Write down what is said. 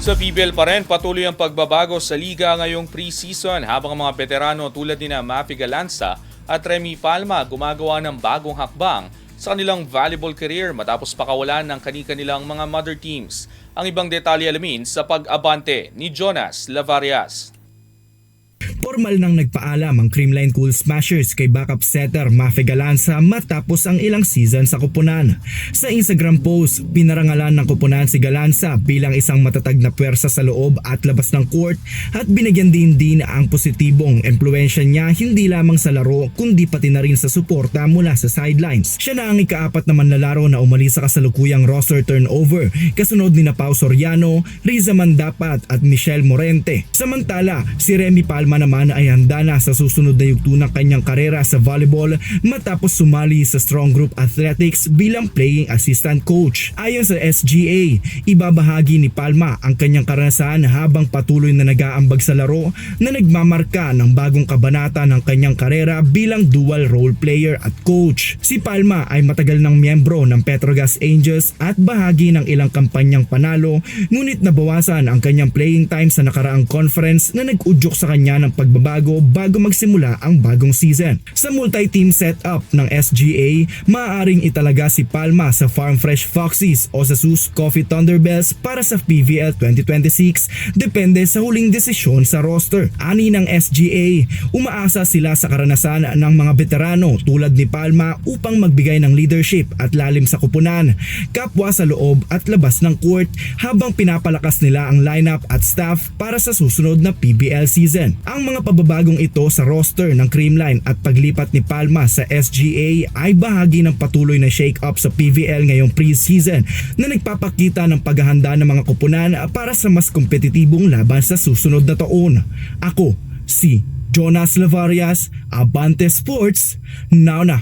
Sa PBL pa rin, patuloy ang pagbabago sa liga ngayong pre-season habang ang mga veterano tulad ni Mafi Galanza at Remy Palma gumagawa ng bagong hakbang sa kanilang volleyball career matapos pakawalan ng kani-kanilang mga mother teams. Ang ibang detalye alamin sa pag-abante ni Jonas Lavarias. Formal nang nagpaalam ang Creamline Cool Smashers kay backup setter Mafi Galanza matapos ang ilang season sa koponan. Sa Instagram post, pinarangalan ng koponan si Galanza bilang isang matatag na puwersa sa loob at labas ng court at binigyan din ang positibong impluwensya niya hindi lamang sa laro kundi pati na rin sa suporta mula sa sidelines. Siya na ang ikaapat na manlalaro na umalis sa kasalukuyang roster turnover kasunod ni Pao Soriano, Riza Mandapat at Michelle Morente. Samantala, si Remy Palma naman ay handa na sa susunod na yugto ng kanyang karera sa volleyball matapos sumali sa Strong Group Athletics bilang playing assistant coach. Ayon sa SGA, ibabahagi ni Palma ang kanyang karanasan habang patuloy na nag-aambag sa laro na nagmamarka ng bagong kabanata ng kanyang karera bilang dual role player at coach. Si Palma ay matagal ng miyembro ng Petrogas Angels at bahagi ng ilang kampanyang panalo, ngunit nabawasan ang kanyang playing time sa nakaraang conference na nag-udyok sa kanya ng pagbabago bago magsimula ang bagong season. Sa multi-team setup ng SGA, maaaring italaga si Palma sa Farm Fresh Foxes o sa Sus Coffee Thunderbells para sa PVL 2026 depende sa huling desisyon sa roster. Ani ng SGA, umaasa sila sa karanasan ng mga veterano tulad ni Palma upang magbigay ng leadership at lalim sa kupunan, kapwa sa loob at labas ng court habang pinapalakas nila ang lineup at staff para sa susunod na PBL season. Ang mga pababagong ito sa roster ng Creamline at paglipat ni Palma sa SGA ay bahagi ng patuloy na shake-up sa PVL ngayong pre-season na nagpapakita ng paghahanda ng mga koponan para sa mas kompetitibong laban sa susunod na taon. Ako, si Jonas Lavarias, Abante Sports, now na!